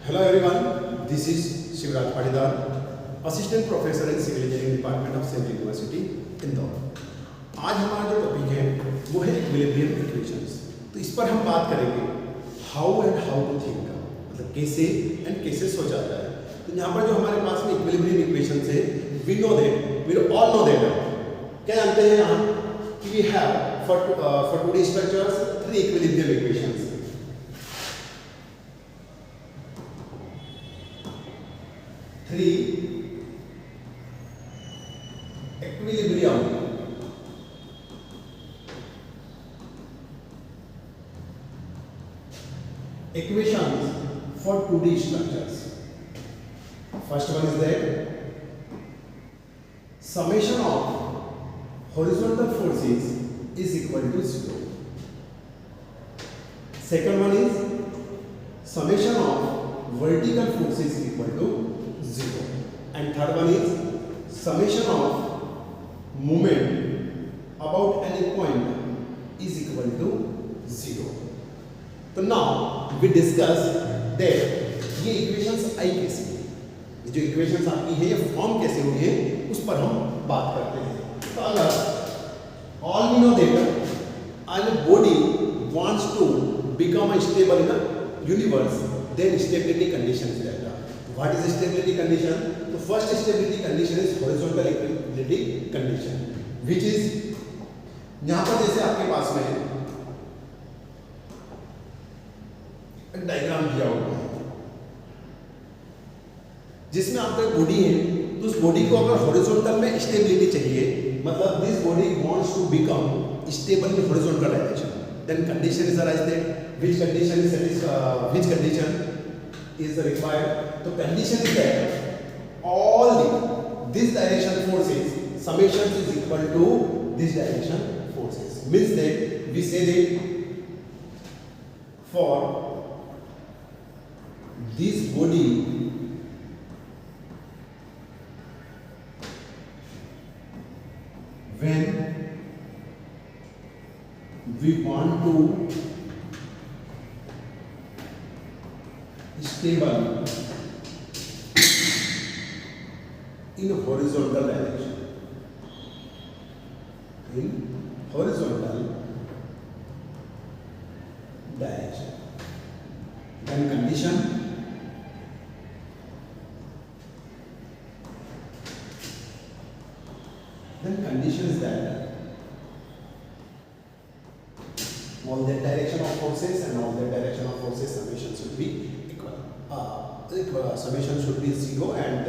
Hello everyone, this is Shivraj Patidar, assistant professor in civil engineering department of central university Indore. आज हमारा जो topic है वो है इक्विलिब्रियम इक्वेशंस। तो इस पर हम बात करेंगे how and how to think, मतलब कैसे एंड कैसे सोचा जाता है। तो यहाँ पर जो हमारे पास में इक्विलिब्रियम इक्वेशंस है, वी ऑल नो दैट। क्या जानते हैं हम कि we have for two D structures 3 equilibrium equations. Equilibrium equations for 2D structures. First one is that summation of horizontal forces is equal to 0. Second one is summation of vertical forces is equal to 0. And third one is summation of moment about any point is equal to 0. तो now we discuss that ये equations आई कैसे, ये जो equations आपकी है ये form कैसे हुई है उस पर हम बात करते हैं। तो अगर all we know that a body wants to become a stable in a universe, then stability condition is there. What is stability condition? The first stability condition is horizontal equilibrium condition, which is यहाँ पर जैसे आपके पास में एक diagram दिया हुआ है जिसमें आपका एक बॉडी है। तो उस बॉडी को अगर हॉरिजॉन्टल में स्टेबिलिटी चाहिए, मतलब this body wants to become stable in horizontal direction, then condition is arise that which condition is required. So condition is that all this direction forces summation is equal to this direction forces. Means that we say that for this body when we want to stable in horizontal direction, then condition is that all the direction of forces and all the direction of forces summation should be summation should be 0 and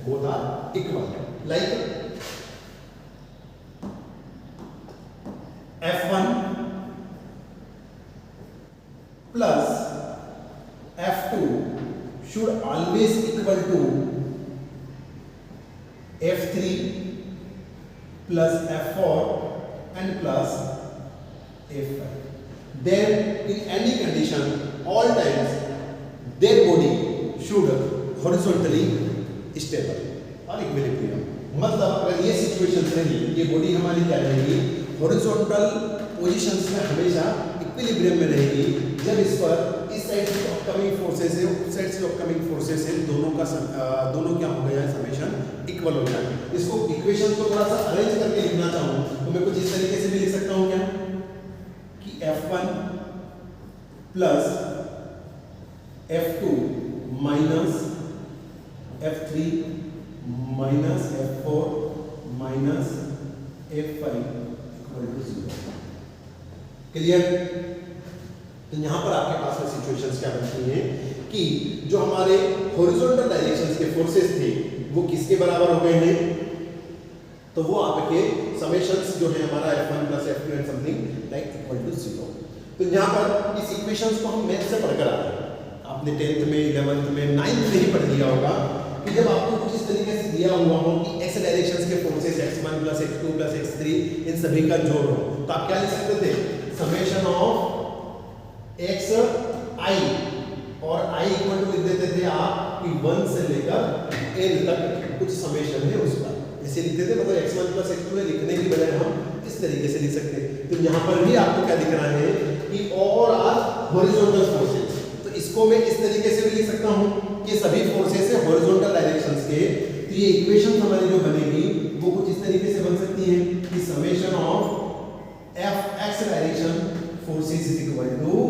both are equal. Like F1 plus F2 should always equal to F3 plus F4 and plus F5. Then in any condition all times their body should horizontally stable और equilibrium. मतलब अगर ये situation रही, ये body हमारी क्या रहेगी, horizontal positions में हमेशा इक्विलिब्रियम में रहेगी। जब इस पर इस साइड से अपकमिंग फोर्सेस है, उस साइड से अपकमिंग फोर्सेस है, दोनों क्या हो गया, समेशन इक्वल हो गया। इसको इक्वेशन को थोड़ा सा अरेंज करके लिखना चाहूँ तो मैं कुछ इस तरीके से भी लिख सकता हूँ क्या कि F1 plus F2 minus F3 minus F4 minus F5 equal to 0। Clear? तो यहाँ पर आपके पास में सिचुएशंस क्या बनती हैं कि जो हमारे हॉरिजॉन्टल डायरेक्शंस के फोर्सेस थे वो किसके बराबर हो गए हैं, तो वो आपके समेशंस जो है हमारा F1 plus F2 and something like equal to 0। तो यहाँ पर इस इक्वेशंस को हम मैथ से पढ़कर आए हैं, आपने 10th में 11th में 9th में ही पढ़ लिया होगा कि जब आपको कुछ इस तरीके से दिया हुआ हो कि x डायरेक्शंस के forces x1 plus x2 plus x3 इन सभी का जोड़ हो, तो आप क्या लिख सकते थे, समेशन ऑफ x i, और i इक्वल टू लिख देते थे आप कि 1 से लेकर n तक कुछ समेशन है उसका, ऐसे लिखते थे। मतलब x1 प्लस x2 लिखने की बजाय हम इस तरीके से लिख सकते हैं। तो यहाँ पर भी आपको क्या दिख रहा है कि और आर हॉरिजॉन्टल फोर्सेस, तो इस इसको मैं इस तरीके से भी लिख सकता हूं कि सभी फोर्सेस है हॉरिजॉन्टल डायरेक्शंस के, तो ये इक्वेशन हमारी जो बनेगी वो कुछ इस तरीके से बन सकती है कि summation of F X direction forces is equal to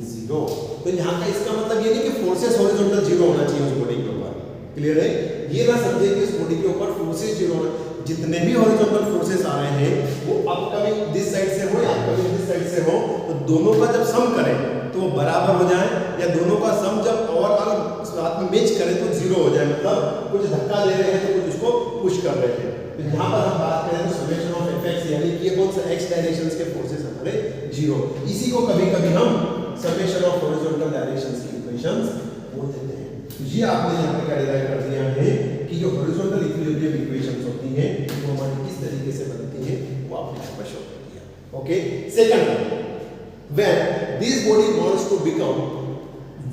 0। तो यहाँ का इसका मतलब ये नहीं कि फोर्सेस हॉरिजॉन्टल 0 होना चाहिए उस बॉडी के ऊपर, क्लियर है? ये ना समझे कि उस बॉडी के ऊपर फोर्सेस 0 होना, जितने भी हॉरिजॉन्टल फोर्सेस आ रहे हैं वो अपकमिंग दिस साइड से हो या अपकमिंग दिस साइड से हो, तो दोनों का जब सम करें तो वो बराबर हो जाए, या दोनों का सम जब ओवरऑल साथ में मैच करें तो 0 हो जाए, मतलब कुछ धक्का दे रहे हैं तो कुछ उसको पुश कर रहे हैं। तो यहाँ पर हम बात करें तो समेशन ऑफ एफ यानी कि ये कौन सा एक्स डायरेक्शंस के फोर्सेस हमारे 0, इसी को कभी-कभी हम समेशन ऑफ हॉरिजॉन्टल डायरेक्शंस की इक्वेशंस बोल देते हैं। तो ये आपने यहाँ पे क्या डिराइव कर दिया है कि जो हॉरिजॉन्टल इक्विलिब्रियम इक्वेशंस होती हैं वो हमारी किस तरीके से बनती हैं वो आपने यहाँ पर शो कर दिया। Okay, second, when this body wants to become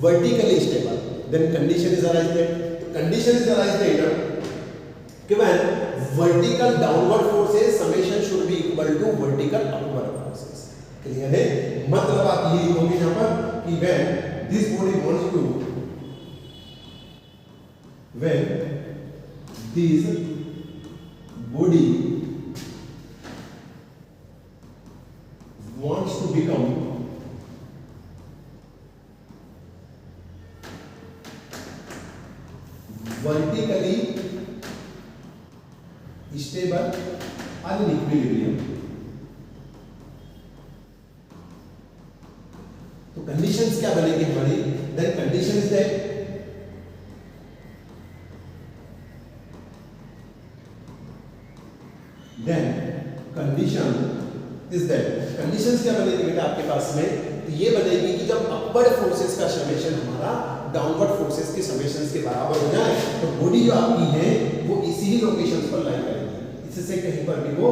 vertically stable, then condition is arise that, the condition is arise that कि when vertical downward forces summation should be equal to vertical upward forces। Clear है? मतलब आप ये लिखोगे यहाँ पर कि when this body wants to, when this body wants to become vertically stable and in equilibrium, तो कंडीशंस क्या बनेगी हमारी? Then condition is that conditions क्या बनेगी बेटा आपके पास में? तो ये बनेगी कि जब अपवर्ड फोर्सेस का समेशन हमारा डाउनवर्ड फोर्सेस के समेशंस के बराबर हो जाए तो बॉडी जो आपकी है वो इसी ही लोकेशंस पर लाई करेगी, इससे कहीं पर भी वो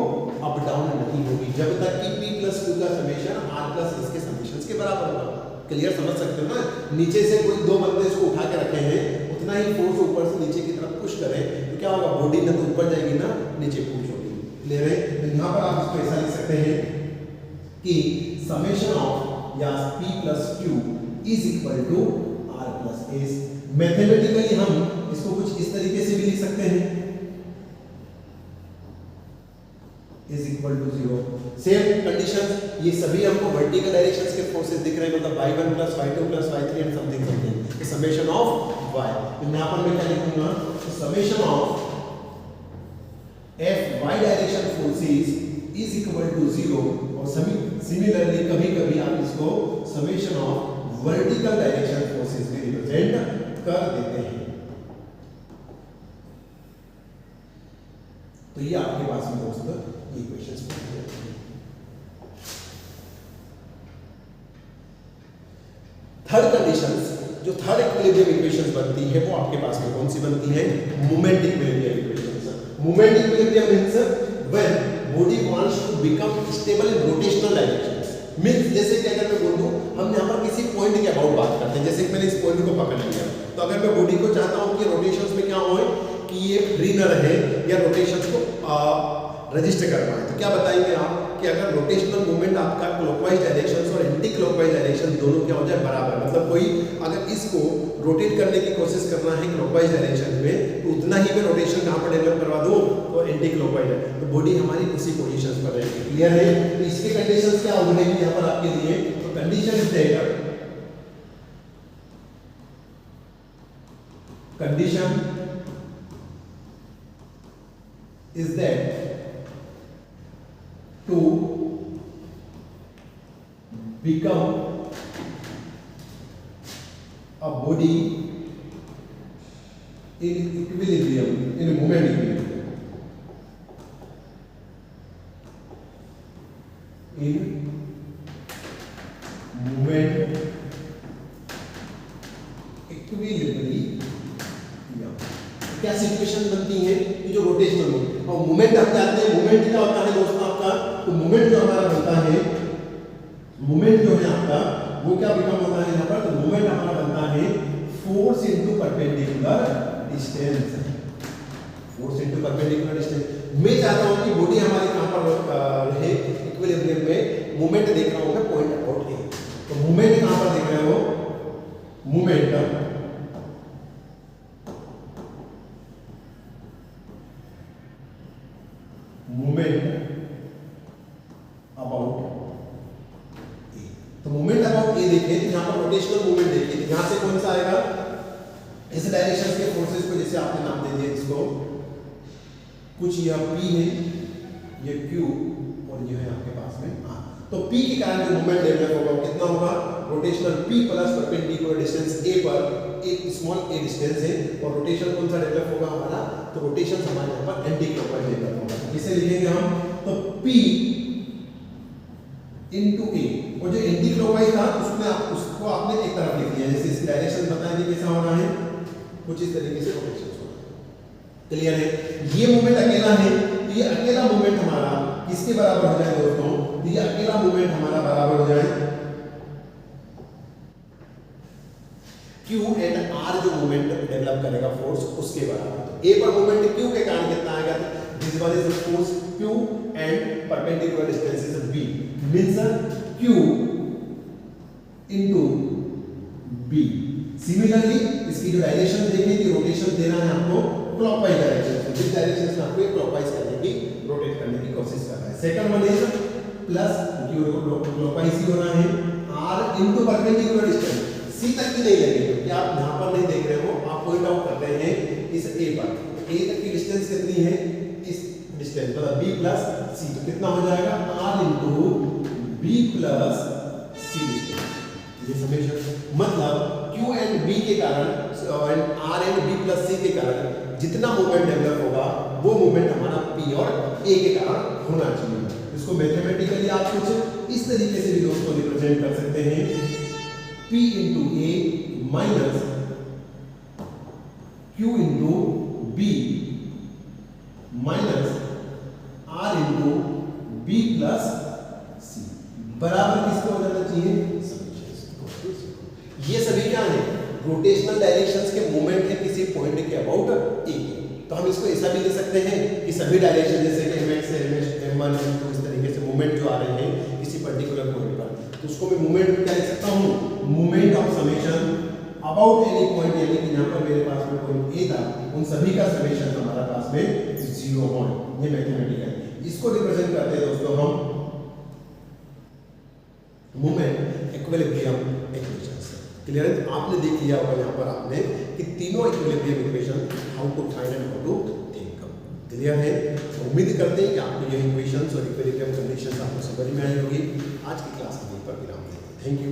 अप डाउन नहीं होगी जब तक कि p + q का समेशन r + s के समेशंस के बराबर होगा। क्लियर समझ सकते हो ना? नीचे से कोई दो बंदे इसको उठा के रखे हैं, उतना ही फोर्स ऊपर से नीचे की तरफ पुश करें तो क्या होगा? बॉडी ना तो ऊपर जाएगी ना नीचे पुश होगी। क्लियर है? तो यहाँ पर आप इसको ऐसा लिख सकते हैं कि समेशन ऑफ या p + q is equal to r + s। Mathematically हम इसको कुछ इस तरीके से भी लिख सकते हैं, is equal to 0। Same condition, ये सभी हमको वर्टिकल डायरेक्शंस के फोर्सेस दिख रहे हैं, मतलब y1 + y2 + y3 and something something, summation of y। तो यहां पर मैं क्या लिखूंगा? Summation of f y direction forces is equal to 0, और सिमिलरली कभी-कभी आप इसको summation of vertical direction forces भी रिप्रेजेंट कर देते हैं। तो ये आपके पास में दोस्तों इक्वेशंस बनती हैं। थर्ड कंडीशंस, जो थर्ड इक्विलिब्रियम इक्वेशंस बनती है वो आपके पास में कौन सी बनती है? Moment equilibrium equations. Moment equilibrium means when body wants to become stable in rotational directions. Means जैसे कि अगर मैं बोल दूं, हम यहाँ पर किसी पॉइंट के अबाउट बात करते हैं, जैसे कि मैंने इस पॉइंट को पकड़ लिया, तो अगर मैं बॉडी को चाहता हूं कि रोटेशंस में क्या होए कि ये फ्री न रहे या रोटेशंस को रजिस्टर कर पाए, तो क्या बताएंगे आप कि अगर रोटेशनल मूवमेंट आपका क्लॉकवाइज डायरेक्शंस और एंटी क्लॉकवाइज डायरेक्शन दोनों क्या हो जाए? बराबर। मतलब कोई अगर इसको रोटेट करने की कोशिश करना है क्लॉकवाइज डायरेक्शन में तो उतना ही मैं रोटेशन कहां पर डेवलप करवा दूं? तो एंटी क्लॉकवाइज है, तो बॉडी हमारी उसी पोजीशन पर रहेगी। क्लियर है? तो इसके कंडीशंस क्या हो रहेंगी यहां पर आपके लिए? तो condition is that condition is that to become a body in equilibrium, in a moment equilibrium, in moment equilibrium, क्या सिचुएशन बनती है कि जो रोटेशनल मूवमेंट और मूवमेंट हम जानते हैं। मूवमेंट क्या होता है दोस्तों आपका? तो मूवमेंट जो हमारा बनता है, मूवमेंट जो है आपका वो क्या बिकम होता है यहाँ पर? तो मूवमेंट हमारा बनता है force into perpendicular distance. Force into perpendicular distance. मैं चाहता हूँ कि बॉडी हमारी कहाँ पर रहे? इक्विलिब्रियम में। मूवमेंट देख रहा हूँ मैं पॉइंट अबाउट ए, तो मूवमेंट कहाँ पर देख रहे हो? मोमेंटम अबाउट ए। तो मोमेंट अबाउट ए देखिए, यहां पर रोटेशनल मोमेंट देखिए, यहां से कौन सा आएगा, इस डायरेक्शन के फोर्सेस को जैसे आपने नाम दे दिया इसको, कुछ यह P है, ये Q और ये है आपके पास में R। तो P के कारण जो मोमेंट डेवलप होगा वो कितना होगा, rotational P plus perpendicular distance A पर एक स्मॉल a डिस्टेंस है, और रोटेशन कौन सा डेवलप होगा हमारा, तो रोटेशन हमारे यहाँ पर एंटी क्लॉकवाइज डेवलप होगा। किसे लिखेंगे हम, तो P इनटू A, और जो एंटी क्लॉकवाइज था उसको आपने एक तरफ लिख दिया, जैसे इस डायरेक्शन बताएंगे कैसा हो रहा है, कुछ इस तरीके से रोटेशन हो रहा है। क्लियर है, ये मोमेंट अकेला है, तो ये अकेला मोमेंट हमारा किसके बराबर हो जाए दोस्तों, तो ये अकेला मोमेंट हमारा बराबर हो जाए Q एंड R जो मोमेंट डेवलप करेगा फोर्स उसके बराबर। तो A पर मोमेंट Q के कारण कितना आएगा, this one is the force Q and perpendicular distance is B, means Q into B। Similarly इसकी जो डायरेक्शन देखिए कि रोटेशन देना है आपको क्लॉकवाइज डायरेक्शन, जिस डायरेक्शन में आपको क्लॉकवाइज करने की, रोटेट करने की कोशिश कर रहा है। सेकंड वन इज प्लस, क्योंकि क्लॉकवाइज ही होना है, R into perpendicular distance, C तक की नहीं लगेगी क्योंकि आप यहाँ पर नहीं देख रहे हो, आप पॉइंट आउट कर रहे हैं इस A पर, A तक की डिस्टेंस कितनी है, इस डिस्टेंस मतलब B प्लस C, तो कितना हो जाएगा R into B plus C distance, ये समेशन, मतलब Q एंड B के कारण और R and B plus C के कारण जितना मूवमेंट डेवलप होगा वो मूवमेंट हमारा P और A के कारण होना चाहिए। इसको मैथमेटिकली आप कुछ इस तरीके से भी दोस्तों रिप्रेजेंट कर सकते हैं, P into A minus Q into B minus R into B plus C बराबर किसको हो जाना चाहिए, ये सभी क्या है, रोटेशनल डायरेक्शंस के मोमेंट है किसी पॉइंट के अबाउट A के। तो हम इसको ऐसा भी ले सकते हैं कि सभी डायरेक्शन जैसे कि mx से m1 m2 इस तरीके से मोमेंट जो आ रहे हैं किसी पर्टिकुलर पॉइंट पर, तो उसको मैं मोमेंट क्या लिख सकता हूँ, moment of summation about any point, यानी कि यहाँ पर मेरे पास में पॉइंट A था, उन सभी का समेशन हमारा पास में 0 हो, ये मैथमेटिकल। इसको रिप्रेजेंट करते हैं दोस्तों हम मोमेंट इक्विलिब्रियम इक्वेशन से। क्लियर है, तो आपने देख लिया होगा यहाँ पर आपने कि तीनों equilibrium equation how to find and how to think. Clear है, तो उम्मीद करते हैं कि आपको ये इक्वेशंस और इक्विलिब्रियम कंडीशंस आपको समझ में आई होगी। आज की क्लास में यहीं पर विराम देंगे। Thank you.